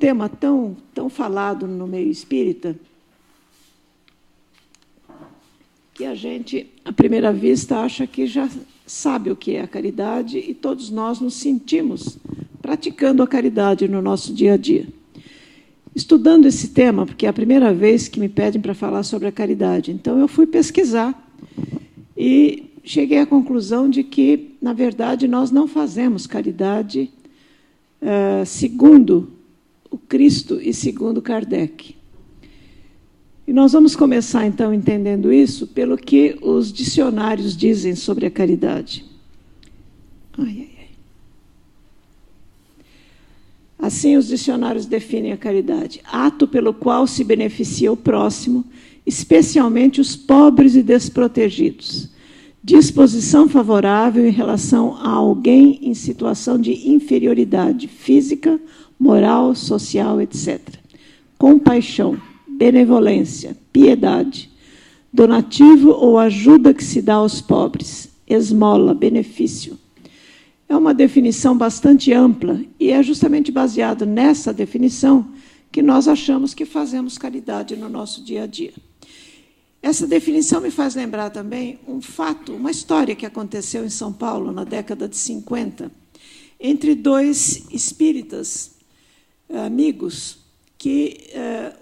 tema tão falado no meio espírita que a gente, à primeira vista, acha que já sabe o que é a caridade e todos nós nos sentimos praticando a caridade no nosso dia a dia. Estudando esse tema, porque é a primeira vez que me pedem para falar sobre a caridade, então eu fui pesquisar e cheguei à conclusão de que, na verdade, nós não fazemos caridade segundo o Cristo e segundo Kardec. E nós vamos começar, então, entendendo isso pelo que os dicionários dizem sobre a caridade. Assim, os dicionários definem a caridade: ato pelo qual se beneficia o próximo, especialmente os pobres e desprotegidos. Disposição favorável em relação a alguém em situação de inferioridade física, moral, social, etc. Compaixão, benevolência, piedade, donativo ou ajuda que se dá aos pobres, esmola, benefício. É uma definição bastante ampla e é justamente baseado nessa definição que nós achamos que fazemos caridade no nosso dia a dia. Essa definição me faz lembrar também um fato, uma história que aconteceu em São Paulo na década de 50, entre dois espíritas amigos, que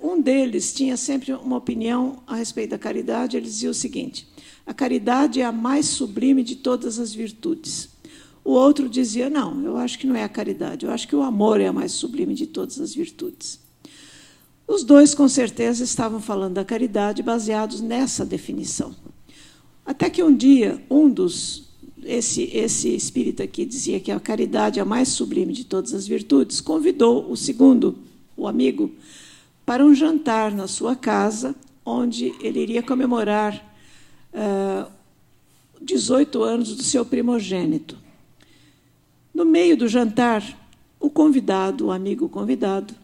um deles tinha sempre uma opinião a respeito da caridade. Ele dizia o seguinte: a caridade é a mais sublime de todas as virtudes. O outro dizia: não, eu acho que não é a caridade, eu acho que o amor é a mais sublime de todas as virtudes. Os dois, com certeza, estavam falando da caridade baseados nessa definição. Até que um dia, esse espírita que dizia que a caridade é a mais sublime de todas as virtudes, convidou o segundo, o amigo, para um jantar na sua casa, onde ele iria comemorar 18 anos do seu primogênito. No meio do jantar, o amigo convidado,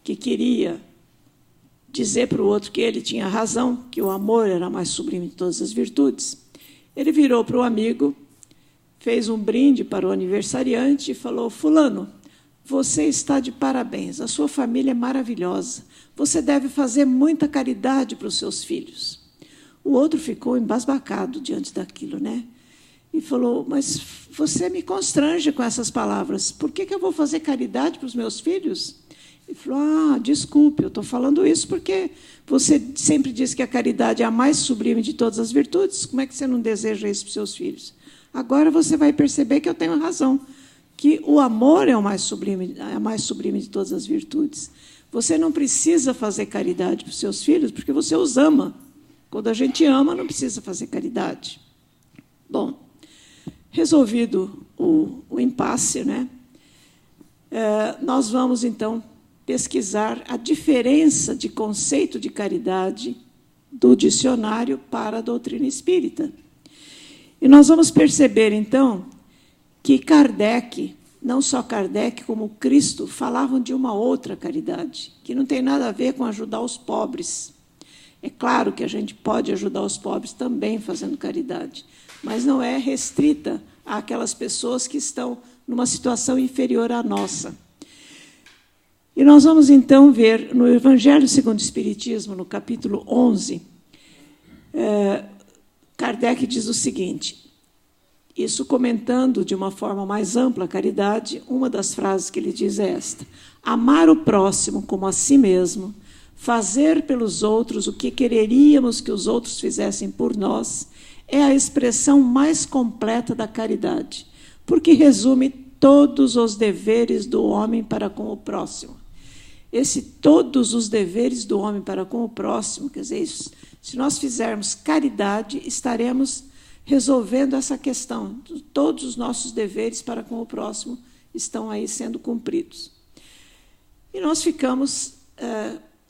que queria dizer para o outro que ele tinha razão, que o amor era a mais sublime de todas as virtudes, ele virou para o amigo, fez um brinde para o aniversariante e falou: fulano, você está de parabéns, a sua família é maravilhosa, você deve fazer muita caridade para os seus filhos. O outro ficou embasbacado diante daquilo, né? E falou: mas você me constrange com essas palavras, por que eu vou fazer caridade para os meus filhos? Ele falou: desculpe, eu estou falando isso porque você sempre diz que a caridade é a mais sublime de todas as virtudes, como é que você não deseja isso para os seus filhos? Agora você vai perceber que eu tenho razão, que o amor é a mais sublime de todas as virtudes. Você não precisa fazer caridade para os seus filhos porque você os ama. Quando a gente ama, não precisa fazer caridade. Bom, resolvido o impasse, né? Nós vamos, então, pesquisar a diferença de conceito de caridade do dicionário para a doutrina espírita. E nós vamos perceber, então, que Kardec, não só Kardec, como Cristo, falavam de uma outra caridade, que não tem nada a ver com ajudar os pobres. É claro que a gente pode ajudar os pobres também fazendo caridade, mas não é restrita àquelas pessoas que estão numa situação inferior à nossa. E nós vamos, então, ver no Evangelho segundo o Espiritismo, no capítulo 11, Kardec diz o seguinte, isso comentando de uma forma mais ampla a caridade, uma das frases que ele diz é esta: amar o próximo como a si mesmo, fazer pelos outros o que quereríamos que os outros fizessem por nós, é a expressão mais completa da caridade, porque resume todos os deveres do homem para com o próximo. Todos os deveres do homem para com o próximo, quer dizer, se nós fizermos caridade, estaremos resolvendo essa questão. Todos os nossos deveres para com o próximo estão aí sendo cumpridos. E nós ficamos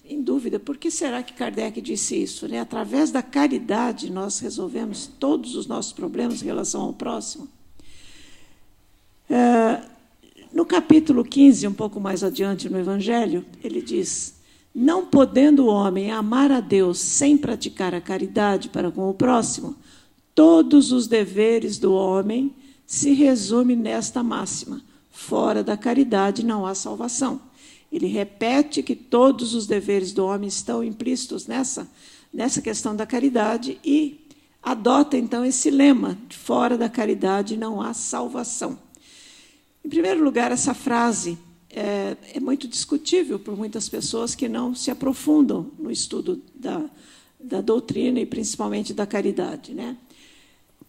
em dúvida, por que será que Kardec disse isso? Né? Através da caridade, nós resolvemos todos os nossos problemas em relação ao próximo. No capítulo 15, um pouco mais adiante no Evangelho, ele diz: não podendo o homem amar a Deus sem praticar a caridade para com o próximo, todos os deveres do homem se resumem nesta máxima: fora da caridade não há salvação. Ele repete que todos os deveres do homem estão implícitos nessa questão da caridade e adota, então, esse lema: fora da caridade não há salvação. Em primeiro lugar, essa frase é muito discutível por muitas pessoas que não se aprofundam no estudo da doutrina e, principalmente, da caridade, né?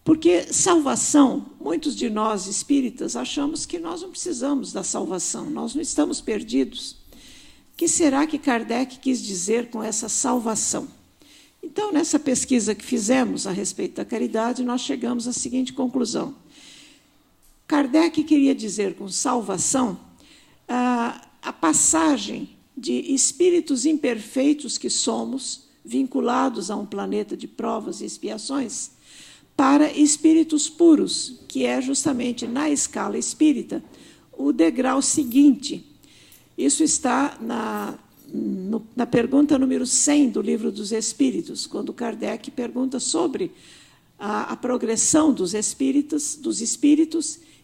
Porque salvação, muitos de nós espíritas achamos que nós não precisamos da salvação, nós não estamos perdidos. O que será que Kardec quis dizer com essa salvação? Então, nessa pesquisa que fizemos a respeito da caridade, nós chegamos à seguinte conclusão. Kardec queria dizer com salvação a passagem de espíritos imperfeitos que somos, vinculados a um planeta de provas e expiações, para espíritos puros, que é justamente, na escala espírita, o degrau seguinte. Isso está na pergunta número 100 do Livro dos Espíritos, quando Kardec pergunta sobre a progressão dos espíritos,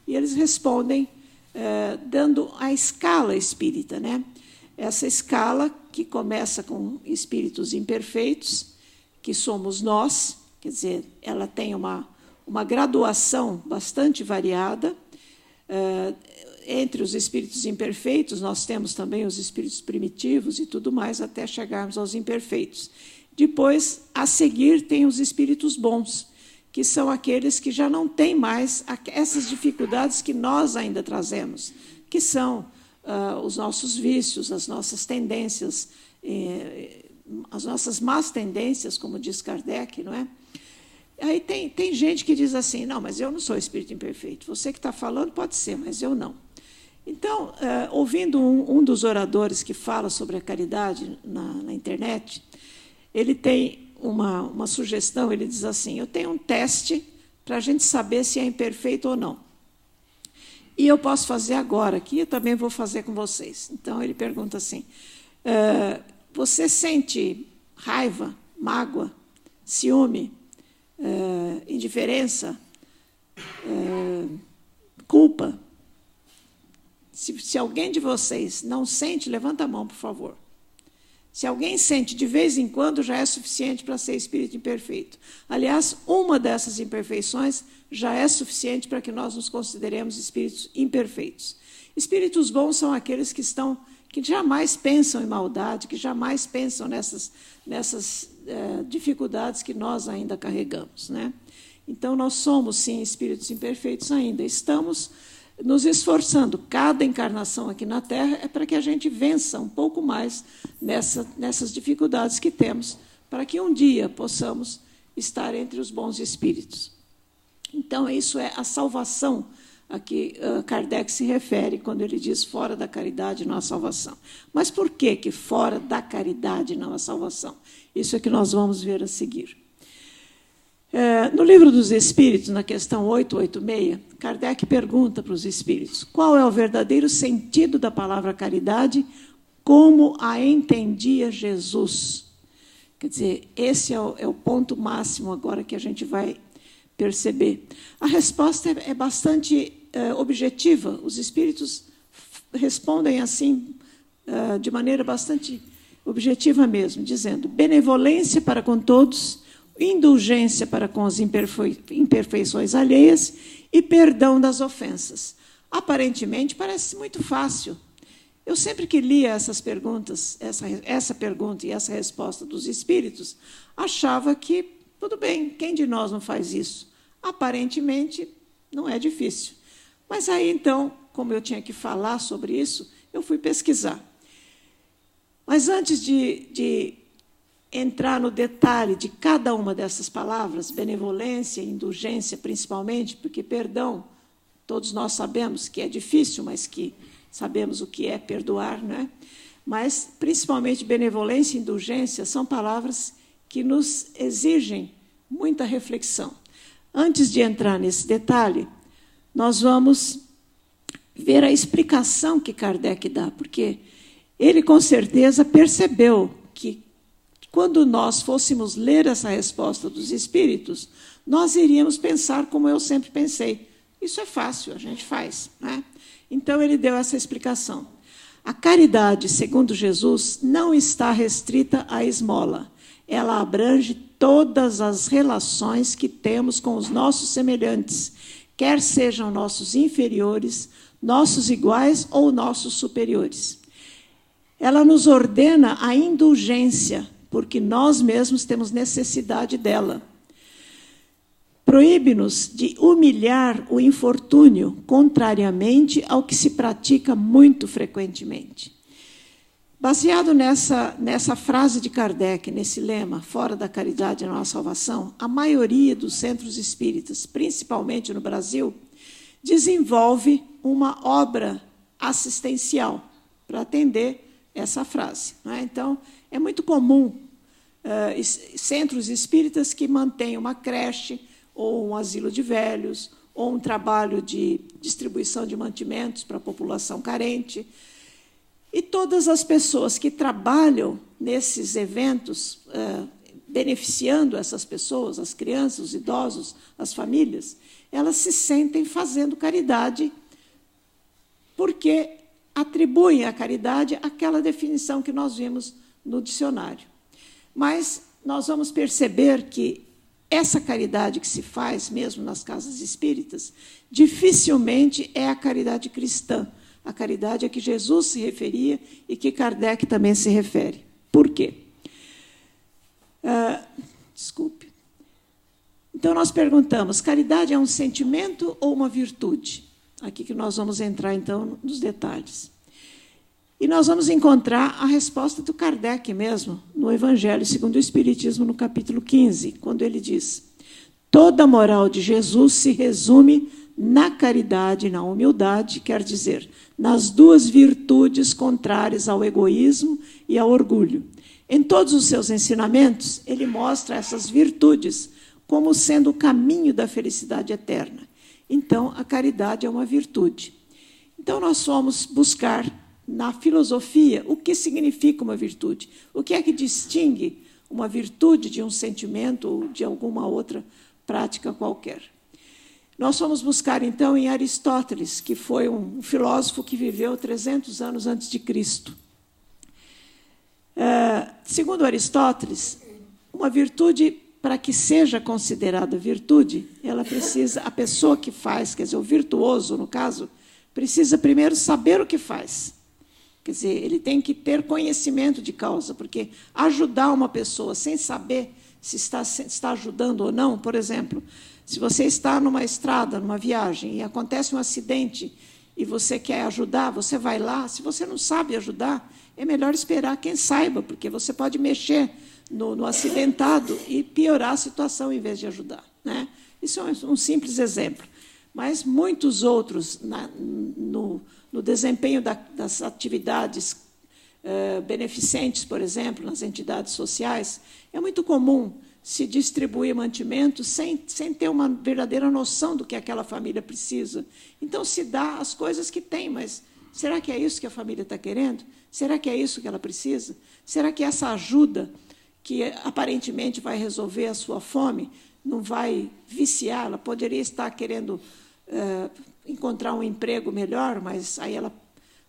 e eles respondem dando a escala espírita, né? Essa escala que começa com espíritos imperfeitos, que somos nós, quer dizer, ela tem uma graduação bastante variada. Entre os espíritos imperfeitos, nós temos também os espíritos primitivos e tudo mais, até chegarmos aos imperfeitos. Depois, a seguir, tem os espíritos bons, que são aqueles que já não têm mais essas dificuldades que nós ainda trazemos, que são os nossos vícios, as nossas tendências, as nossas más tendências, como diz Kardec, não é? Aí tem gente que diz assim: não, mas eu não sou espírito imperfeito. Você que está falando pode ser, mas eu não. Então, ouvindo um dos oradores que fala sobre a caridade na internet, ele tem uma sugestão, ele diz assim: eu tenho um teste para a gente saber se é imperfeito ou não. E eu posso fazer agora aqui, eu também vou fazer com vocês. Então, ele pergunta assim: você sente raiva, mágoa, ciúme, indiferença, culpa? Se alguém de vocês não sente, levanta a mão, por favor. Se alguém sente de vez em quando, já é suficiente para ser espírito imperfeito. Aliás, uma dessas imperfeições já é suficiente para que nós nos consideremos espíritos imperfeitos. Espíritos bons são aqueles que jamais pensam em maldade, que jamais pensam nessas dificuldades que nós ainda carregamos, né? Então, nós somos, sim, espíritos imperfeitos ainda. Estamos nos esforçando. Cada encarnação aqui na Terra é para que a gente vença um pouco mais nessas dificuldades que temos, para que um dia possamos estar entre os bons espíritos. Então, isso é a salvação a que Kardec se refere quando ele diz fora da caridade não há salvação. Mas por que fora da caridade não há salvação? Isso é que nós vamos ver a seguir. No Livro dos Espíritos, na questão 886, Kardec pergunta para os espíritos: qual é o verdadeiro sentido da palavra caridade, como a entendia Jesus? Quer dizer, esse é o ponto máximo agora que a gente vai perceber. A resposta é bastante objetiva. Os espíritos respondem assim, de maneira bastante objetiva mesmo, dizendo: benevolência para com todos, indulgência para com as imperfeições alheias e perdão das ofensas. Aparentemente, parece muito fácil. Eu sempre que lia essas perguntas, essa pergunta e essa resposta dos espíritos, achava que, tudo bem, quem de nós não faz isso? Aparentemente, não é difícil. Mas aí, então, como eu tinha que falar sobre isso, eu fui pesquisar. Mas antes de entrar no detalhe de cada uma dessas palavras, benevolência, indulgência, principalmente, porque perdão, todos nós sabemos que é difícil, mas que sabemos o que é perdoar, né? Mas, principalmente, benevolência e indulgência são palavras que nos exigem muita reflexão. Antes de entrar nesse detalhe, nós vamos ver a explicação que Kardec dá, porque ele, com certeza, percebeu que, quando nós fôssemos ler essa resposta dos espíritos, nós iríamos pensar como eu sempre pensei. Isso é fácil, a gente faz, né? Então, ele deu essa explicação. A caridade, segundo Jesus, não está restrita à esmola. Ela abrange todas as relações que temos com os nossos semelhantes, quer sejam nossos inferiores, nossos iguais ou nossos superiores. Ela nos ordena a indulgência, porque nós mesmos temos necessidade dela. Proíbe-nos de humilhar o infortúnio, contrariamente ao que se pratica muito frequentemente. Baseado nessa frase de Kardec, nesse lema, fora da caridade não há salvação, a maioria dos centros espíritas, principalmente no Brasil, desenvolve uma obra assistencial para atender essa frase. Não é? Então, é muito comum centros espíritas que mantêm uma creche, ou um asilo de velhos, ou um trabalho de distribuição de mantimentos para a população carente. E todas as pessoas que trabalham nesses eventos, beneficiando essas pessoas, as crianças, os idosos, as famílias, elas se sentem fazendo caridade, porque atribuem à caridade aquela definição que nós vimos no dicionário. Mas nós vamos perceber que essa caridade que se faz, mesmo nas casas espíritas, dificilmente é a caridade cristã, a caridade a que Jesus se referia e que Kardec também se refere. Por quê? Desculpe. Então, nós perguntamos, caridade é um sentimento ou uma virtude? Aqui que nós vamos entrar, então, nos detalhes. E nós vamos encontrar a resposta do Kardec mesmo, no Evangelho segundo o Espiritismo, no capítulo 15, quando ele diz: toda a moral de Jesus se resume na caridade e na humildade, quer dizer, nas duas virtudes contrárias ao egoísmo e ao orgulho. Em todos os seus ensinamentos, ele mostra essas virtudes como sendo o caminho da felicidade eterna. Então, a caridade é uma virtude. Então, nós fomos buscar na filosofia o que significa uma virtude, o que é que distingue uma virtude de um sentimento ou de alguma outra prática qualquer. Nós fomos buscar, então, em Aristóteles, que foi um filósofo que viveu 300 anos antes de Cristo. Segundo Aristóteles, uma virtude, para que seja considerada virtude, ela precisa, a pessoa que faz, quer dizer, o virtuoso, no caso, precisa primeiro saber o que faz. Quer dizer, ele tem que ter conhecimento de causa, porque ajudar uma pessoa sem saber se está ajudando ou não, por exemplo, se você está numa estrada, numa viagem, e acontece um acidente e você quer ajudar, você vai lá, se você não sabe ajudar, é melhor esperar quem saiba, porque você pode mexer no acidentado e piorar a situação em vez de ajudar. Né? Isso é um simples exemplo. Mas muitos outros, no desempenho das atividades beneficentes, por exemplo, nas entidades sociais, é muito comum se distribuir mantimentos sem ter uma verdadeira noção do que aquela família precisa. Então, se dá as coisas que tem, mas será que é isso que a família está querendo? Será que é isso que ela precisa? Será que essa ajuda, que aparentemente vai resolver a sua fome, não vai viciar? Ela poderia estar querendo encontrar um emprego melhor, mas aí ela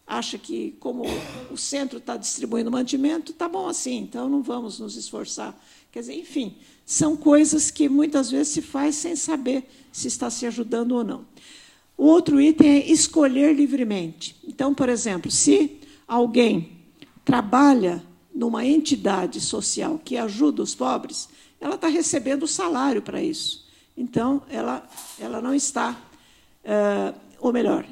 acha que, como o centro está distribuindo mantimento, está bom assim, então não vamos nos esforçar. Quer dizer, enfim, são coisas que muitas vezes se faz sem saber se está se ajudando ou não. O outro item é escolher livremente. Então, por exemplo, se alguém trabalha numa entidade social que ajuda os pobres, ela está recebendo salário para isso. Então, ela não está... ou melhor,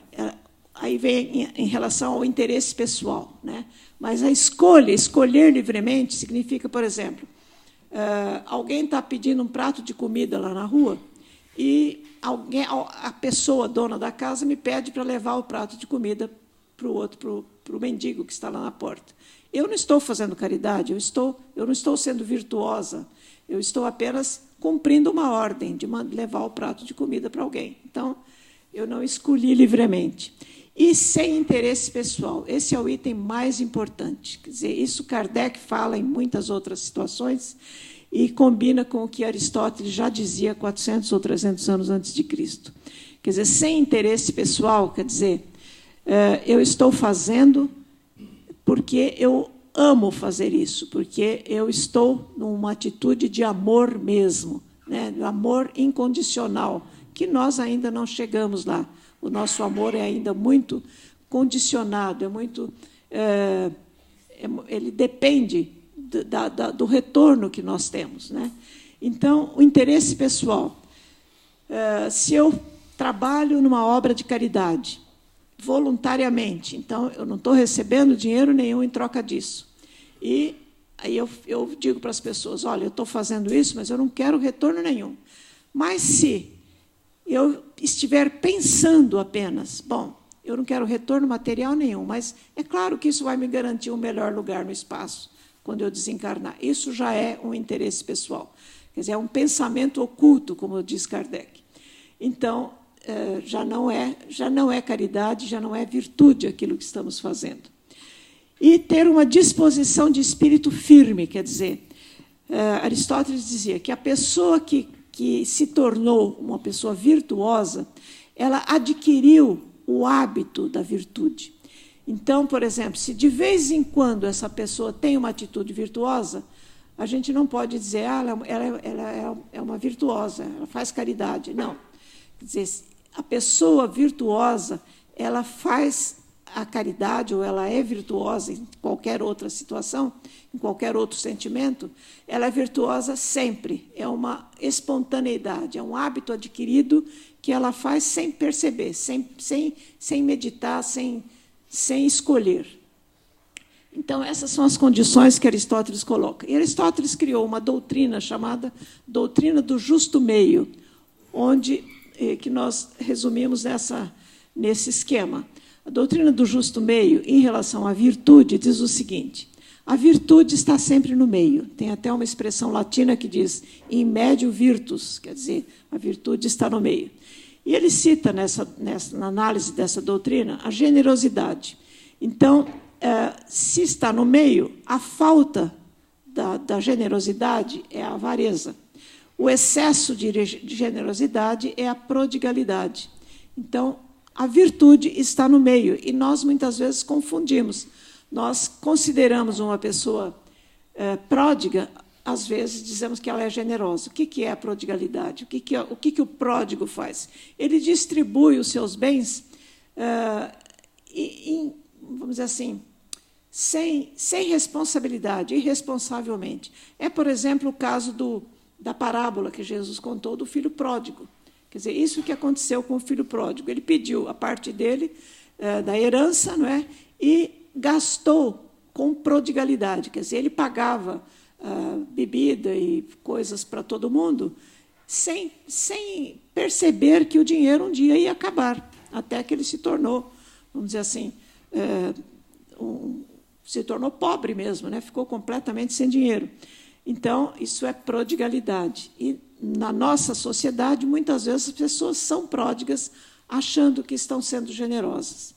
aí vem em relação ao interesse pessoal. Né? Mas a escolher livremente, significa, por exemplo, alguém está pedindo um prato de comida lá na rua e a pessoa, dona da casa, me pede para levar o prato de comida para o mendigo que está lá na porta. Eu não estou fazendo caridade, eu não estou sendo virtuosa, eu estou apenas cumprindo uma ordem de levar o prato de comida para alguém. Então, eu não escolhi livremente. E sem interesse pessoal. Esse é o item mais importante. Quer dizer, isso Kardec fala em muitas outras situações e combina com o que Aristóteles já dizia 400 ou 300 anos antes de Cristo. Quer dizer, sem interesse pessoal, quer dizer, eu estou fazendo porque eu amo fazer isso, porque eu estou numa atitude de amor mesmo, né? De amor incondicional, que nós ainda não chegamos lá. O nosso amor é ainda muito condicionado, ele depende do retorno que nós temos, né? Então, o interesse pessoal. Se eu trabalho numa obra de caridade, voluntariamente, então eu não estou recebendo dinheiro nenhum em troca disso. E aí eu digo para as pessoas, olha, eu estou fazendo isso, mas eu não quero retorno nenhum. Mas se eu estiver pensando apenas, bom, eu não quero retorno material nenhum, mas é claro que isso vai me garantir um melhor lugar no espaço, quando eu desencarnar. Isso já é um interesse pessoal. Quer dizer, é um pensamento oculto, como diz Kardec. Então, já não é caridade, já não é virtude aquilo que estamos fazendo. E ter uma disposição de espírito firme, quer dizer, Aristóteles dizia que a pessoa que se tornou uma pessoa virtuosa, ela adquiriu o hábito da virtude. Então, por exemplo, se de vez em quando essa pessoa tem uma atitude virtuosa, a gente não pode dizer, ela é uma virtuosa, ela faz caridade. Não. Quer dizer, a pessoa virtuosa, ela faz a caridade, ou ela é virtuosa em qualquer outra situação, em qualquer outro sentimento, ela é virtuosa sempre. É uma espontaneidade, é um hábito adquirido que ela faz sem perceber, sem meditar, sem escolher. Então, essas são as condições que Aristóteles coloca. E Aristóteles criou uma doutrina chamada doutrina do justo meio, que nós resumimos nesse esquema. A doutrina do justo meio, em relação à virtude, diz o seguinte: a virtude está sempre no meio. Tem até uma expressão latina que diz in medio virtus, quer dizer, a virtude está no meio. E ele cita, na análise dessa doutrina, a generosidade. Então, se está no meio, a falta da generosidade é a avareza. O excesso de generosidade é a prodigalidade. Então, a virtude está no meio, e nós, muitas vezes, confundimos. Nós consideramos uma pessoa pródiga, às vezes, dizemos que ela é generosa. O que é a prodigalidade? O que o pródigo faz? Ele distribui os seus bens, vamos dizer assim, sem responsabilidade, irresponsavelmente. É, por exemplo, o caso da parábola que Jesus contou do filho pródigo. Quer dizer, isso que aconteceu com o filho pródigo. Ele pediu a parte dele, da herança, não é? E gastou com prodigalidade. Quer dizer, ele pagava bebida e coisas para todo mundo, sem perceber que o dinheiro um dia ia acabar, até que ele se tornou, vamos dizer assim, se tornou pobre mesmo, né? Ficou completamente sem dinheiro. Então, isso é prodigalidade. E, na nossa sociedade, muitas vezes as pessoas são pródigas, achando que estão sendo generosas.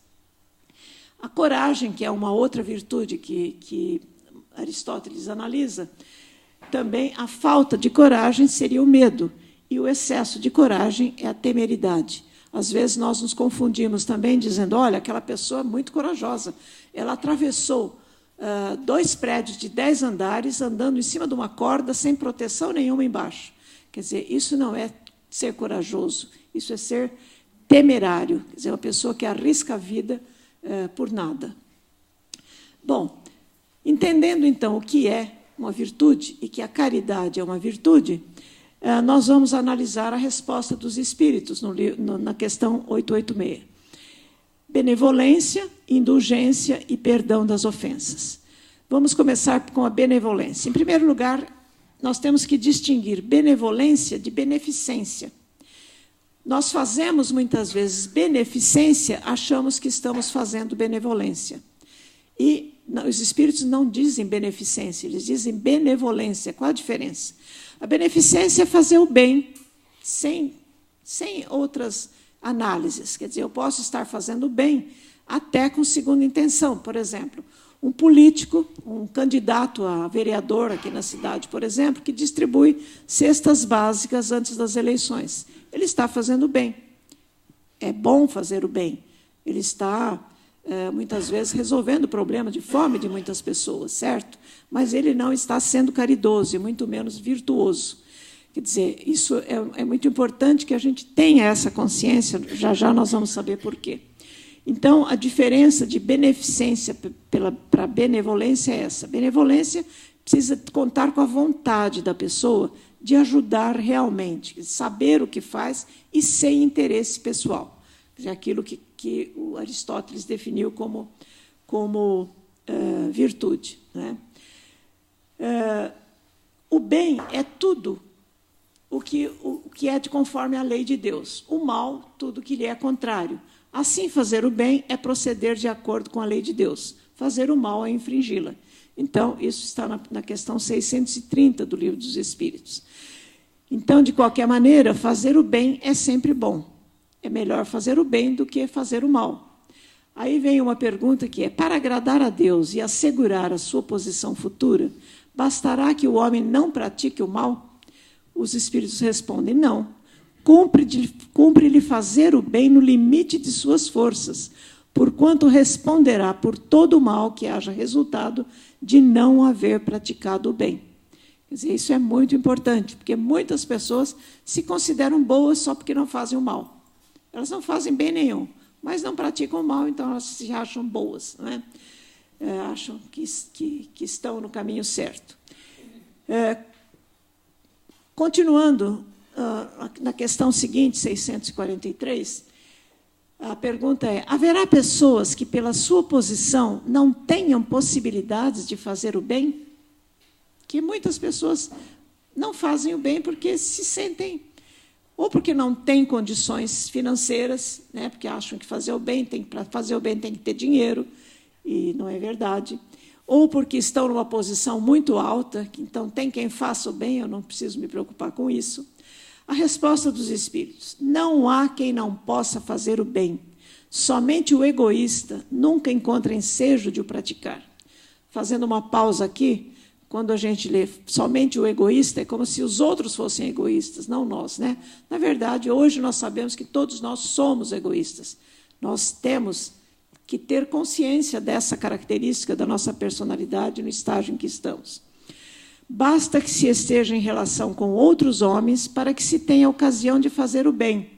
A coragem, que é uma outra virtude que Aristóteles analisa, também a falta de coragem seria o medo, e o excesso de coragem é a temeridade. Às vezes, nós nos confundimos também, dizendo, olha, aquela pessoa é muito corajosa, ela atravessou 2 prédios de 10 andares, andando em cima de uma corda, sem proteção nenhuma embaixo. Quer dizer, isso não é ser corajoso, isso é ser temerário, quer dizer, uma pessoa que arrisca a vida por nada. Bom, entendendo, então, o que é uma virtude e que a caridade é uma virtude, nós vamos analisar a resposta dos espíritos na questão 886. Benevolência, indulgência e perdão das ofensas. Vamos começar com a benevolência. Em primeiro lugar, nós temos que distinguir benevolência de beneficência. Nós fazemos, muitas vezes, beneficência, achamos que estamos fazendo benevolência. E os espíritos não dizem beneficência, eles dizem benevolência. Qual a diferença? A beneficência é fazer o bem, sem outras análises. Quer dizer, eu posso estar fazendo o bem até com segunda intenção. Por exemplo, um político, um candidato a vereador aqui na cidade, por exemplo, que distribui cestas básicas antes das eleições. Ele está fazendo o bem. É bom fazer o bem. Ele está muitas vezes resolvendo o problema de fome de muitas pessoas, certo? Mas ele não está sendo caridoso, e muito menos virtuoso. Quer dizer, isso é muito importante que a gente tenha essa consciência, já já nós vamos saber por quê. Então, a diferença de beneficência para benevolência é essa. Benevolência precisa contar com a vontade da pessoa de ajudar realmente, saber o que faz e sem interesse pessoal. Quer dizer, aquilo que o Aristóteles definiu como virtude. Né? O bem é tudo o que é de conforme a lei de Deus. O mal, tudo que lhe é contrário. Assim, fazer o bem é proceder de acordo com a lei de Deus. Fazer o mal é infringi-la. Então, isso está na questão 630 do Livro dos Espíritos. Então, de qualquer maneira, fazer o bem é sempre bom. É melhor fazer o bem do que fazer o mal. Aí vem uma pergunta que é: para agradar a Deus e assegurar a sua posição futura, bastará que o homem não pratique o mal? Os Espíritos respondem: não. Cumpre-lhe fazer o bem no limite de suas forças, porquanto responderá por todo o mal que haja resultado de não haver praticado o bem. Quer dizer, isso é muito importante, porque muitas pessoas se consideram boas só porque não fazem o mal. Elas não fazem bem nenhum, mas não praticam o mal, então elas se acham boas, não é? Acham que estão no caminho certo. Continuando, na questão seguinte, 643, a pergunta é: haverá pessoas que, pela sua posição, não tenham possibilidades de fazer o bem? Que muitas pessoas não fazem o bem porque se sentem, ou porque não têm condições financeiras, né, porque acham que para fazer o bem tem que ter dinheiro, e não é verdade, ou porque estão numa posição muito alta, então tem quem faça o bem, eu não preciso me preocupar com isso. A resposta dos Espíritos: não há quem não possa fazer o bem. Somente o egoísta nunca encontra ensejo de o praticar. Fazendo uma pausa aqui, quando a gente lê somente o egoísta, é como se os outros fossem egoístas, não nós, né? Na verdade, hoje nós sabemos que todos nós somos egoístas. Nós temos que ter consciência dessa característica da nossa personalidade no estágio em que estamos. Basta que se esteja em relação com outros homens para que se tenha ocasião de fazer o bem.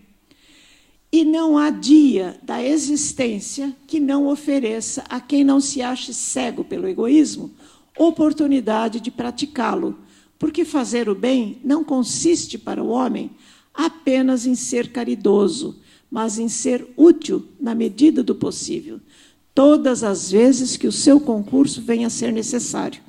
E não há dia da existência que não ofereça a quem não se ache cego pelo egoísmo oportunidade de praticá-lo, porque fazer o bem não consiste para o homem apenas em ser caridoso, mas em ser útil na medida do possível, todas as vezes que o seu concurso venha a ser necessário.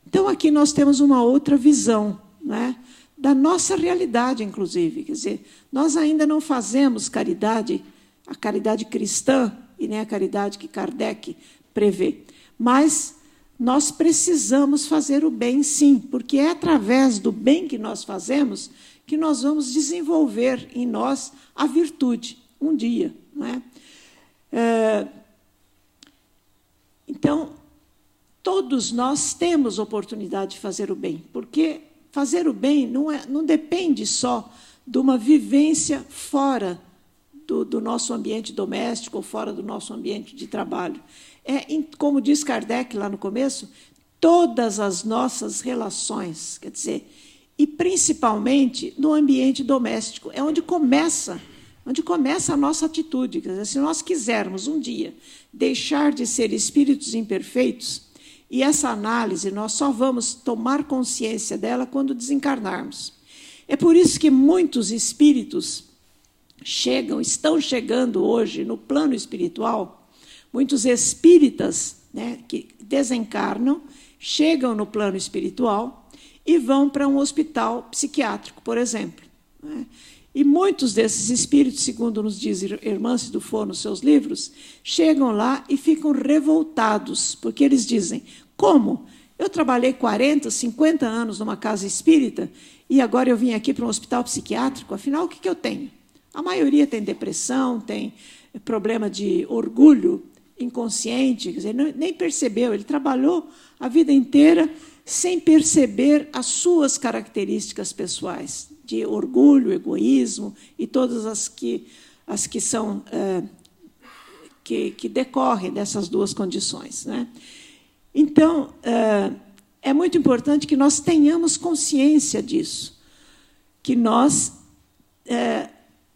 Então, aqui nós temos uma outra visão, né, da nossa realidade, inclusive. Quer dizer, nós ainda não fazemos caridade, a caridade cristã, e nem a caridade que Kardec prevê. Mas nós precisamos fazer o bem, sim, porque é através do bem que nós fazemos que nós vamos desenvolver em nós a virtude, um dia. Não é? Então, todos nós temos oportunidade de fazer o bem, porque fazer o bem não depende só de uma vivência fora do nosso ambiente doméstico ou fora do nosso ambiente de trabalho. Como diz Kardec lá no começo, todas as nossas relações, quer dizer, e principalmente no ambiente doméstico, é onde começa a nossa atitude. Quer dizer, se nós quisermos um dia deixar de ser espíritos imperfeitos, e essa análise nós só vamos tomar consciência dela quando desencarnarmos. É por isso que muitos espíritos estão chegando hoje no plano espiritual, muitos espíritas, né, que desencarnam, chegam no plano espiritual e vão para um hospital psiquiátrico, por exemplo. Né? E muitos desses espíritos, segundo nos diz Hermance Dufour nos seus livros, chegam lá e ficam revoltados, porque eles dizem: como? Eu trabalhei 40, 50 anos numa casa espírita e agora eu vim aqui para um hospital psiquiátrico, afinal, o que eu tenho? A maioria tem depressão, tem problema de orgulho inconsciente, quer dizer, nem percebeu, ele trabalhou a vida inteira sem perceber as suas características pessoais, de orgulho, egoísmo e todas as que são que decorrem dessas duas condições, né? Então, é muito importante que nós tenhamos consciência disso, que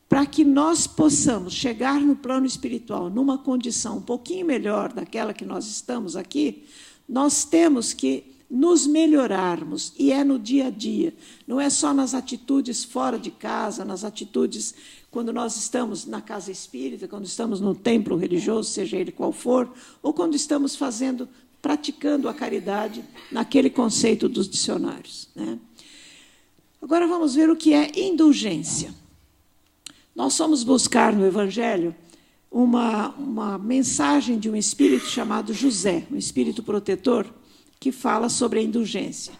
para que nós possamos chegar no plano espiritual numa condição um pouquinho melhor daquela que nós estamos aqui, nós temos que nos melhorarmos, e é no dia a dia, não é só nas atitudes fora de casa, nas atitudes quando nós estamos na casa espírita, quando estamos no templo religioso, seja ele qual for, ou quando estamos praticando a caridade naquele conceito dos dicionários, né? Agora vamos ver o que é indulgência. Nós fomos buscar no Evangelho uma mensagem de um espírito chamado José, um espírito protetor, que fala sobre a indulgência.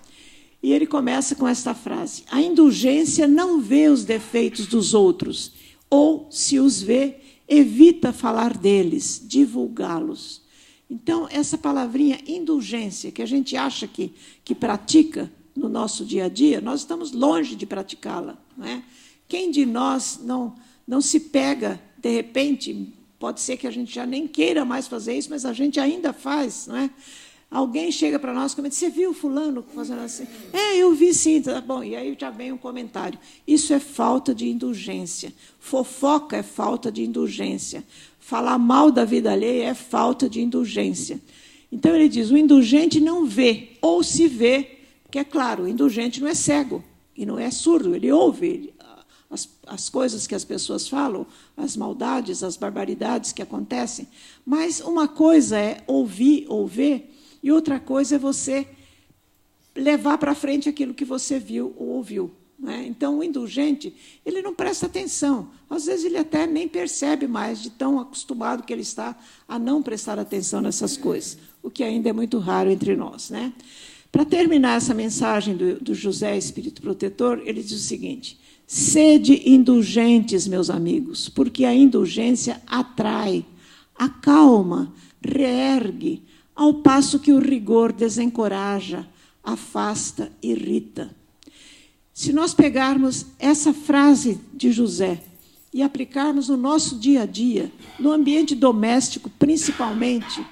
E ele começa com esta frase: a indulgência não vê os defeitos dos outros, ou, se os vê, evita falar deles, divulgá-los. Então, essa palavrinha indulgência, que a gente acha que pratica no nosso dia a dia, nós estamos longe de praticá-la, não é? Quem de nós não se pega, de repente, pode ser que a gente já nem queira mais fazer isso, mas a gente ainda faz, não é? Alguém chega para nós e comenta: você viu fulano fazendo assim? Eu vi sim, tá bom. E aí já vem um comentário. Isso é falta de indulgência. Fofoca é falta de indulgência. Falar mal da vida alheia é falta de indulgência. Então, ele diz: o indulgente não vê, ou se vê, porque, é claro, o indulgente não é cego e não é surdo, ele ouve as coisas que as pessoas falam, as maldades, as barbaridades que acontecem. Mas uma coisa é ouvir ou ver, e outra coisa é você levar para frente aquilo que você viu ou ouviu, não é? Então, o indulgente, ele não presta atenção. Às vezes, ele até nem percebe mais, de tão acostumado que ele está a não prestar atenção nessas coisas, o que ainda é muito raro entre nós, né? Para terminar essa mensagem do José, Espírito Protetor, ele diz o seguinte: sede indulgentes, meus amigos, porque a indulgência atrai, acalma, reergue, ao passo que o rigor desencoraja, afasta, irrita. Se nós pegarmos essa frase de José e aplicarmos no nosso dia a dia, no ambiente doméstico principalmente,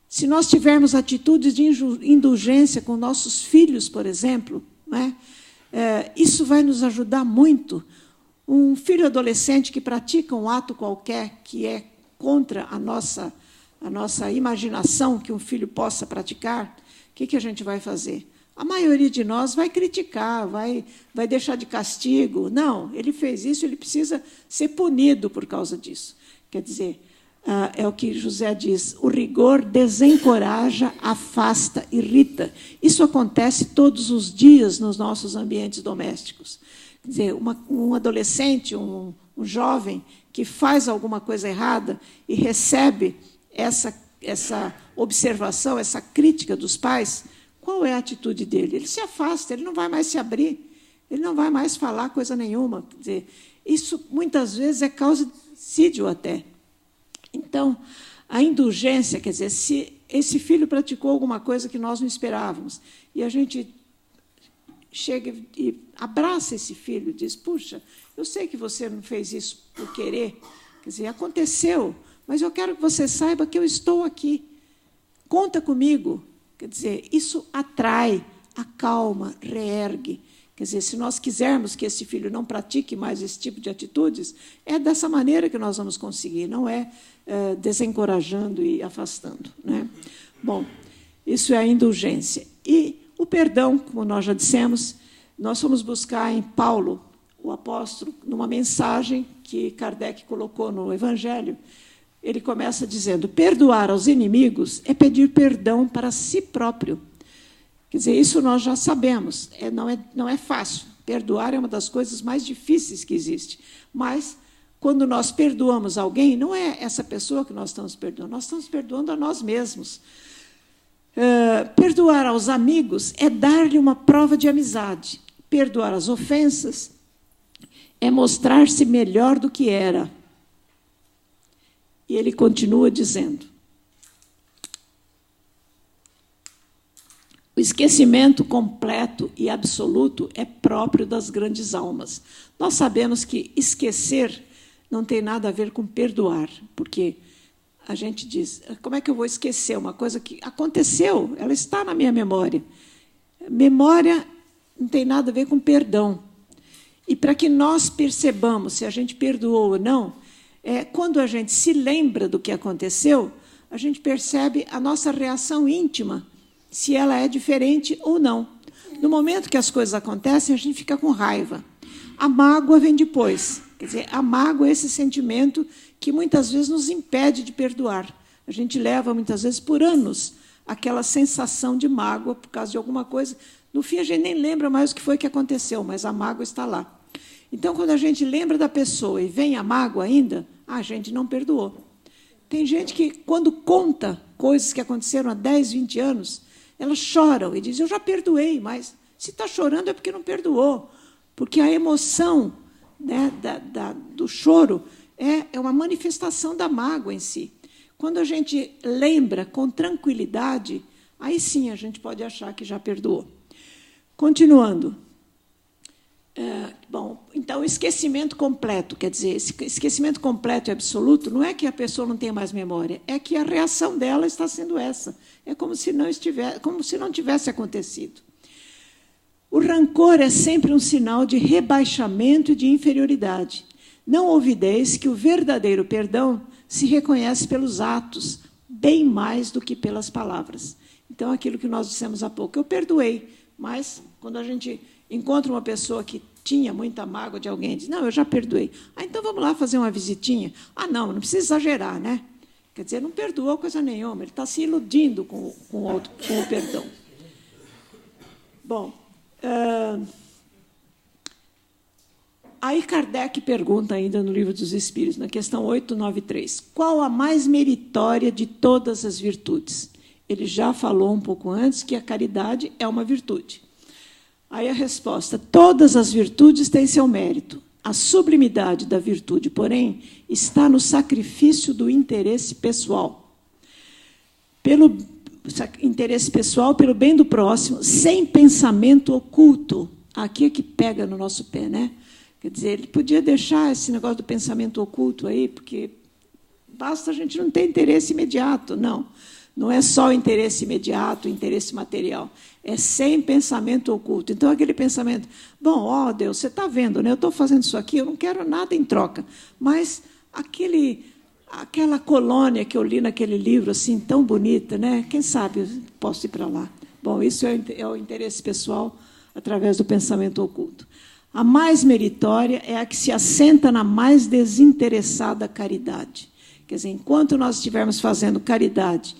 se nós tivermos atitudes de indulgência com nossos filhos, por exemplo, né, isso vai nos ajudar muito. Um filho adolescente que pratica um ato qualquer que é contra a nossa imaginação que um filho possa praticar, o que a gente vai fazer? A maioria de nós vai criticar, vai deixar de castigo. Não, ele fez isso, ele precisa ser punido por causa disso. Quer dizer, é o que José diz: o rigor desencoraja, afasta, irrita. Isso acontece todos os dias nos nossos ambientes domésticos. Quer dizer, um adolescente, um jovem que faz alguma coisa errada e recebe essa observação, essa crítica dos pais, qual é a atitude dele? Ele se afasta, ele não vai mais se abrir, ele não vai mais falar coisa nenhuma. Quer dizer, isso, muitas vezes, é causa de suicídio até. Então, a indulgência, quer dizer, se esse filho praticou alguma coisa que nós não esperávamos, e a gente chega e abraça esse filho e diz: puxa, eu sei que você não fez isso por querer, quer dizer, aconteceu, mas eu quero que você saiba que eu estou aqui, conta comigo. Quer dizer, isso atrai, acalma, reergue. Quer dizer, se nós quisermos que esse filho não pratique mais esse tipo de atitudes, é dessa maneira que nós vamos conseguir, não é desencorajando e afastando, né? Bom, isso é a indulgência. E o perdão, como nós já dissemos, nós fomos buscar em Paulo, o apóstolo, numa mensagem que Kardec colocou no Evangelho. Ele começa dizendo: perdoar aos inimigos é pedir perdão para si próprio. Quer dizer, isso nós já sabemos, não é fácil. Perdoar é uma das coisas mais difíceis que existe. Mas, quando nós perdoamos alguém, não é essa pessoa que nós estamos perdoando, nós estamos perdoando a nós mesmos. Perdoar aos amigos é dar-lhe uma prova de amizade. Perdoar as ofensas é mostrar-se melhor do que era. E ele continua dizendo: o esquecimento completo e absoluto é próprio das grandes almas. Nós sabemos que esquecer não tem nada a ver com perdoar, porque a gente diz, como é que eu vou esquecer uma coisa que aconteceu? Ela está na minha memória. Memória não tem nada a ver com perdão. E para que nós percebamos se a gente perdoou ou não, quando a gente se lembra do que aconteceu, a gente percebe a nossa reação íntima, se ela é diferente ou não. No momento que as coisas acontecem, a gente fica com raiva. A mágoa vem depois. Quer dizer, a mágoa é esse sentimento que muitas vezes nos impede de perdoar. A gente leva, muitas vezes, por anos, aquela sensação de mágoa por causa de alguma coisa. No fim, a gente nem lembra mais o que foi que aconteceu, mas a mágoa está lá. Então, quando a gente lembra da pessoa e vem a mágoa ainda, a gente não perdoou. Tem gente que, quando conta coisas que aconteceram há 10, 20 anos, elas choram e dizem, eu já perdoei, mas se está chorando é porque não perdoou. Porque a emoção, né, do choro é uma manifestação da mágoa em si. Quando a gente lembra com tranquilidade, aí sim a gente pode achar que já perdoou. Continuando. Bom, então, esquecimento completo, quer dizer, esquecimento completo e absoluto não é que a pessoa não tenha mais memória, é que a reação dela está sendo essa. É como se não tivesse acontecido. O rancor é sempre um sinal de rebaixamento e de inferioridade. Não ouvideis que o verdadeiro perdão se reconhece pelos atos, bem mais do que pelas palavras. Então, aquilo que nós dissemos há pouco, eu perdoei, mas quando a gente encontra uma pessoa que tinha muita mágoa de alguém, diz, não, eu já perdoei. Então, vamos lá fazer uma visitinha? Não precisa exagerar, né? Quer dizer, não perdoou coisa nenhuma, ele está se iludindo com o perdão. Bom, aí Kardec pergunta ainda no Livro dos Espíritos, na questão 893, qual a mais meritória de todas as virtudes? Ele já falou um pouco antes que a caridade é uma virtude. Aí a resposta, todas as virtudes têm seu mérito. A sublimidade da virtude, porém, está no sacrifício do interesse pessoal. Pelo interesse pessoal, pelo bem do próximo, sem pensamento oculto. Aqui é que pega no nosso pé, né? Quer dizer, ele podia deixar esse negócio do pensamento oculto aí, porque basta a gente não ter interesse imediato, não. Não é só o interesse imediato, o interesse material. É sem pensamento oculto. Então, aquele pensamento, bom, ó Deus, você está vendo, né? Eu estou fazendo isso aqui, eu não quero nada em troca. Mas aquela colônia que eu li naquele livro, assim, tão bonita, né? Quem sabe eu posso ir para lá. Bom, isso é o interesse pessoal através do pensamento oculto. A mais meritória é a que se assenta na mais desinteressada caridade. Quer dizer, enquanto nós estivermos fazendo caridade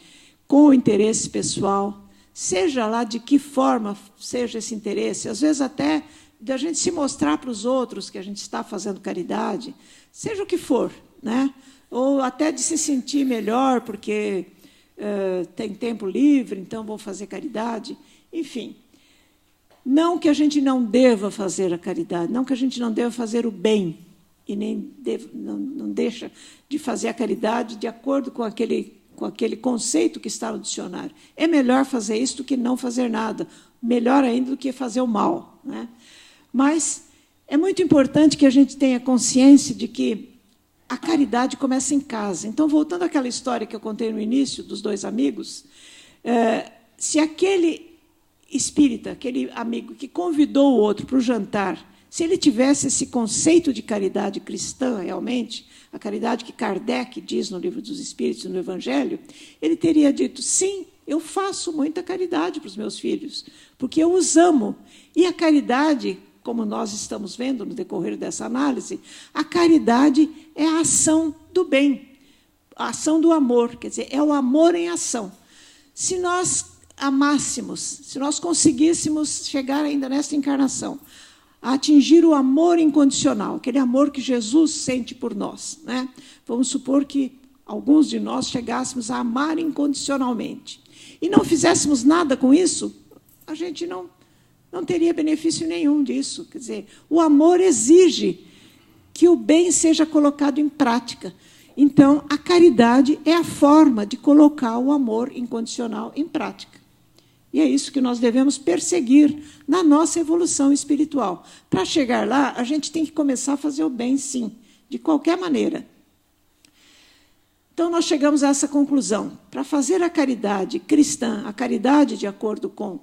com o interesse pessoal, seja lá de que forma seja esse interesse, às vezes até da gente se mostrar para os outros que a gente está fazendo caridade, seja o que for, né? Ou até de se sentir melhor porque tem tempo livre, então vou fazer caridade, enfim. Não que a gente não deva fazer a caridade, não que a gente não deva fazer o bem, e nem não deixa de fazer a caridade de acordo com aquele conceito que está no dicionário. É melhor fazer isso do que não fazer nada, melhor ainda do que fazer o mal, né? Mas é muito importante que a gente tenha consciência de que a caridade começa em casa. Então, voltando àquela história que eu contei no início, dos 2 amigos, se aquele espírita, aquele amigo que convidou o outro para o jantar, se ele tivesse esse conceito de caridade cristã, realmente, a caridade que Kardec diz no Livro dos Espíritos, no Evangelho, ele teria dito, sim, eu faço muita caridade para os meus filhos, porque eu os amo. E a caridade, como nós estamos vendo no decorrer dessa análise, a caridade é a ação do bem, a ação do amor, quer dizer, é o amor em ação. Se nós amássemos, se nós conseguíssemos chegar ainda nesta encarnação, a atingir o amor incondicional, aquele amor que Jesus sente por nós, né? Vamos supor que alguns de nós chegássemos a amar incondicionalmente e não fizéssemos nada com isso, a gente não teria benefício nenhum disso. Quer dizer, o amor exige que o bem seja colocado em prática. Então, a caridade é a forma de colocar o amor incondicional em prática. E é isso que nós devemos perseguir na nossa evolução espiritual. Para chegar lá, a gente tem que começar a fazer o bem, sim, de qualquer maneira. Então, nós chegamos a essa conclusão. Para fazer a caridade cristã, a caridade de acordo com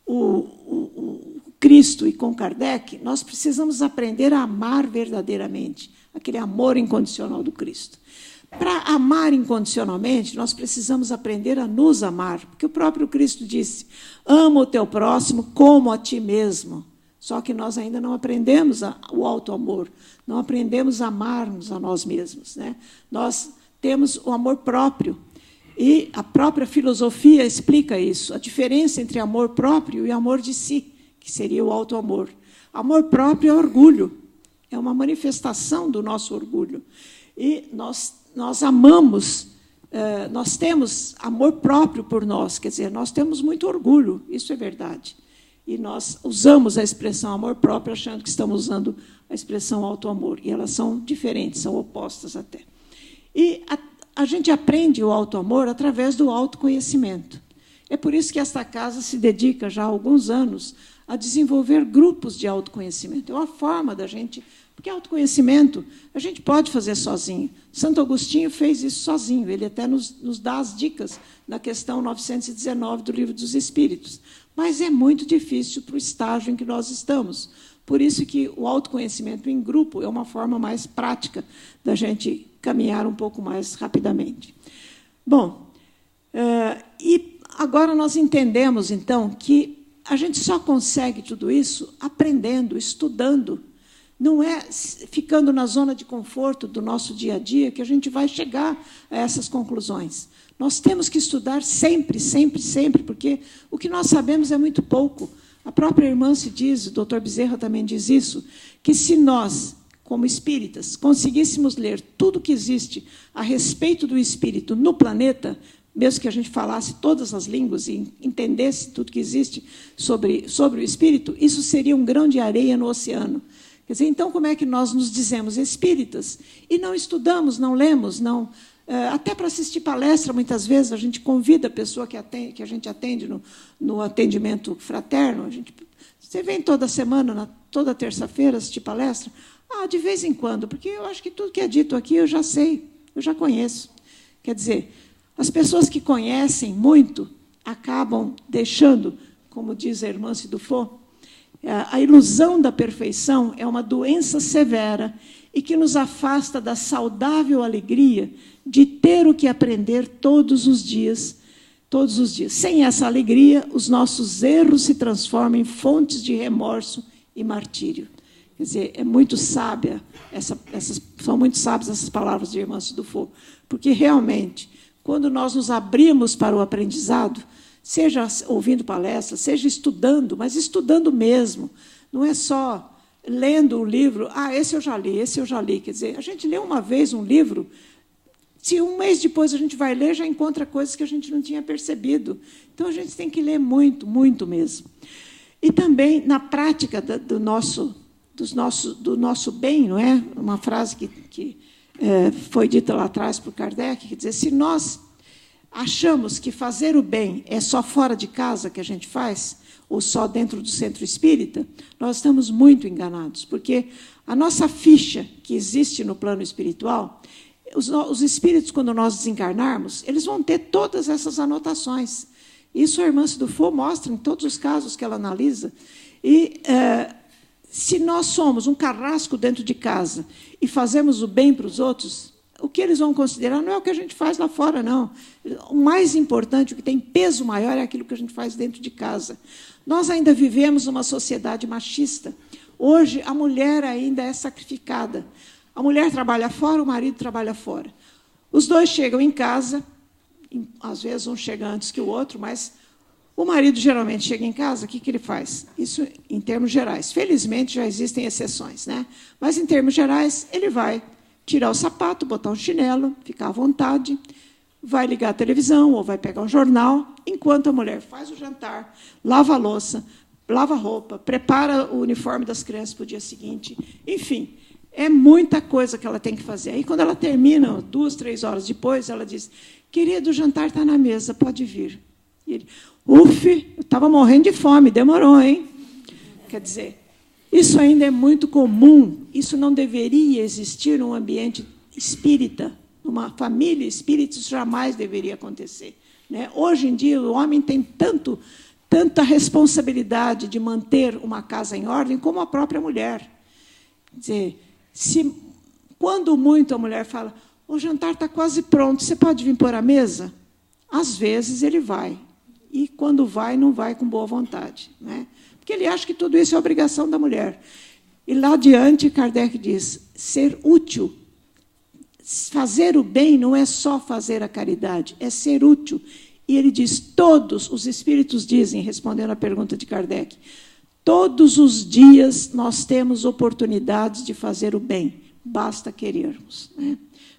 o Cristo e com Kardec, nós precisamos aprender a amar verdadeiramente, aquele amor incondicional do Cristo. Para amar incondicionalmente, nós precisamos aprender a nos amar, porque o próprio Cristo disse, ama o teu próximo como a ti mesmo. Só que nós ainda não aprendemos o auto-amor, não aprendemos a amar-nos a nós mesmos, né? Nós temos o amor próprio, e a própria filosofia explica isso, a diferença entre amor próprio e amor de si, que seria o auto-amor. Amor próprio é orgulho, é uma manifestação do nosso orgulho. E nós amamos, nós temos amor próprio por nós, quer dizer, nós temos muito orgulho, isso é verdade. E nós usamos a expressão amor próprio achando que estamos usando a expressão auto-amor, e elas são diferentes, são opostas até. E a gente aprende o auto-amor através do autoconhecimento. É por isso que esta casa se dedica já há alguns anos a desenvolver grupos de autoconhecimento. É uma forma da gente... Porque autoconhecimento a gente pode fazer sozinho. Santo Agostinho fez isso sozinho. Ele até nos dá as dicas na questão 919 do Livro dos Espíritos. Mas é muito difícil para o estágio em que nós estamos. Por isso que o autoconhecimento em grupo é uma forma mais prática da gente caminhar um pouco mais rapidamente. Bom, e agora nós entendemos, então, que a gente só consegue tudo isso aprendendo, estudando. Não é ficando na zona de conforto do nosso dia a dia que a gente vai chegar a essas conclusões. Nós temos que estudar sempre, sempre, sempre, porque o que nós sabemos é muito pouco. A própria irmã se diz, o doutor Bezerra também diz isso, que se nós, como espíritas, conseguíssemos ler tudo que existe a respeito do espírito no planeta, mesmo que a gente falasse todas as línguas e entendesse tudo que existe sobre o espírito, isso seria um grão de areia no oceano. Quer dizer, então, como é que nós nos dizemos espíritas e não estudamos, não lemos, não... Até para assistir palestra, muitas vezes, a gente convida a pessoa que a gente atende no atendimento fraterno. Você vem toda semana, toda terça-feira, assistir palestra? De vez em quando, porque eu acho que tudo que é dito aqui eu já sei, eu já conheço. Quer dizer, as pessoas que conhecem muito acabam deixando, como diz a irmã Cidufo, a ilusão da perfeição é uma doença severa e que nos afasta da saudável alegria de ter o que aprender todos os dias. Todos os dias. Sem essa alegria, os nossos erros se transformam em fontes de remorso e martírio. Quer dizer, é muito sábia, são muito sábias essas palavras de irmã Cidufo, porque, realmente, quando nós nos abrimos para o aprendizado, seja ouvindo palestras, seja estudando, mas estudando mesmo. Não é só lendo o livro, esse eu já li. Quer dizer, a gente lê uma vez um livro, se um mês depois a gente vai ler, já encontra coisas que a gente não tinha percebido. Então, a gente tem que ler muito, muito mesmo. E também, na prática do nosso bem, não é? Uma frase que foi dita lá atrás por Kardec, quer dizer, se nós achamos que fazer o bem é só fora de casa que a gente faz, ou só dentro do centro espírita, nós estamos muito enganados, porque a nossa ficha que existe no plano espiritual, os espíritos, quando nós desencarnarmos, eles vão ter todas essas anotações. Isso a irmã Cidufo mostra em todos os casos que ela analisa. E se nós somos um carrasco dentro de casa e fazemos o bem para os outros, o que eles vão considerar não é o que a gente faz lá fora, não. O mais importante, o que tem peso maior, é aquilo que a gente faz dentro de casa. Nós ainda vivemos numa sociedade machista. Hoje, a mulher ainda é sacrificada. A mulher trabalha fora, o marido trabalha fora. Os dois chegam em casa, às vezes um chega antes que o outro, mas o marido geralmente chega em casa, o que ele faz? Isso em termos gerais. Felizmente, já existem exceções, né? Mas, em termos gerais, ele vai tirar o sapato, botar um chinelo, ficar à vontade, vai ligar a televisão ou vai pegar um jornal, enquanto a mulher faz o jantar, lava a louça, lava a roupa, prepara o uniforme das crianças para o dia seguinte. Enfim, é muita coisa que ela tem que fazer. Aí, quando ela termina, 2, 3 horas depois, ela diz, querido, o jantar está na mesa, pode vir. E ele, eu estava morrendo de fome, demorou, hein? Quer dizer, isso ainda é muito comum, isso não deveria existir num ambiente espírita, numa família espírita, isso jamais deveria acontecer, né? Hoje em dia, o homem tem tanta responsabilidade de manter uma casa em ordem como a própria mulher. Quer dizer, quando muito a mulher fala, o jantar está quase pronto, você pode vir pôr a mesa? Às vezes ele vai. E, quando vai, não vai com boa vontade, né? Porque ele acha que tudo isso é obrigação da mulher. E, lá adiante, Kardec diz, ser útil. Fazer o bem não é só fazer a caridade, é ser útil. E ele diz, todos os espíritos dizem, respondendo à pergunta de Kardec, todos os dias nós temos oportunidades de fazer o bem, basta querermos, né?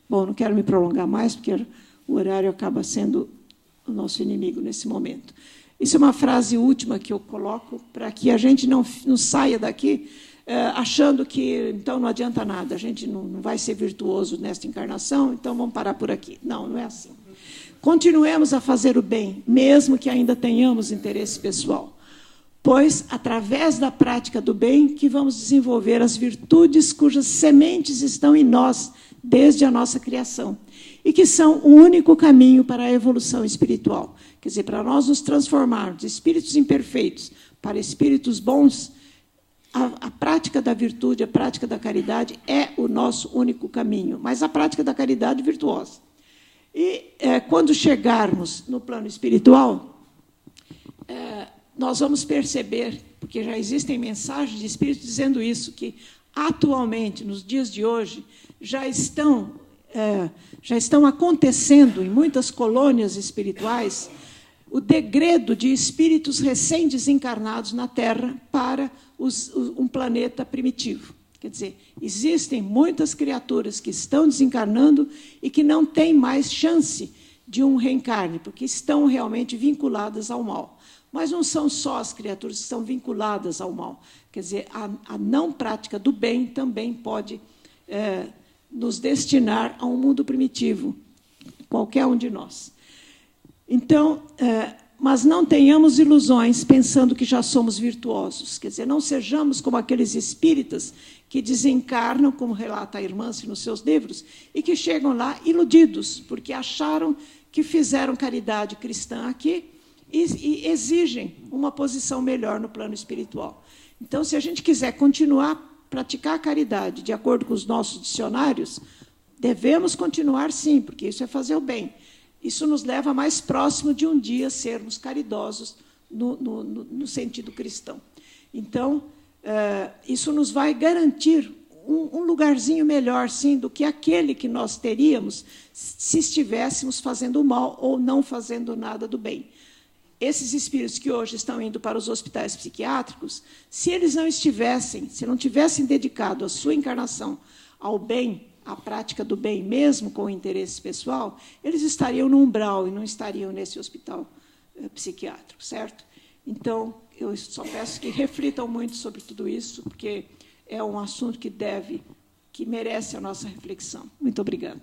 Bom, não quero me prolongar mais, porque o horário acaba sendo o nosso inimigo nesse momento. Isso é uma frase última que eu coloco para que a gente não saia daqui achando que, então, não adianta nada, a gente não vai ser virtuoso nesta encarnação, então vamos parar por aqui. Não, não é assim. Continuemos a fazer o bem, mesmo que ainda tenhamos interesse pessoal, pois, através da prática do bem, que vamos desenvolver as virtudes cujas sementes estão em nós, desde a nossa criação, e que são o único caminho para a evolução espiritual. Quer dizer, para nós nos transformarmos de espíritos imperfeitos para espíritos bons, a prática da virtude, a prática da caridade é o nosso único caminho, mas a prática da caridade virtuosa. E, quando chegarmos no plano espiritual, nós vamos perceber, porque já existem mensagens de espíritos dizendo isso, que, atualmente, nos dias de hoje, já estão acontecendo em muitas colônias espirituais o degredo de espíritos recém-desencarnados na Terra para um planeta primitivo. Quer dizer, existem muitas criaturas que estão desencarnando e que não têm mais chance de um reencarne, porque estão realmente vinculadas ao mal. Mas não são só as criaturas que estão vinculadas ao mal. Quer dizer, a não prática do bem também pode nos destinar a um mundo primitivo, qualquer um de nós. Então, mas não tenhamos ilusões pensando que já somos virtuosos. Quer dizer, não sejamos como aqueles espíritas que desencarnam, como relata a irmã nos seus livros, e que chegam lá iludidos, porque acharam que fizeram caridade cristã aqui e exigem uma posição melhor no plano espiritual. Então, se a gente quiser continuar a praticar a caridade de acordo com os nossos dicionários, devemos continuar, sim, porque isso é fazer o bem. Isso nos leva mais próximo de um dia sermos caridosos no sentido cristão. Então, isso nos vai garantir um lugarzinho melhor, sim, do que aquele que nós teríamos se estivéssemos fazendo o mal ou não fazendo nada do bem. Esses espíritos que hoje estão indo para os hospitais psiquiátricos, se eles não tivessem dedicado a sua encarnação ao bem, à prática do bem, mesmo com interesse pessoal, eles estariam no umbral e não estariam nesse hospital psiquiátrico, certo? Então, eu só peço que reflitam muito sobre tudo isso, porque é um assunto que merece a nossa reflexão. Muito obrigada.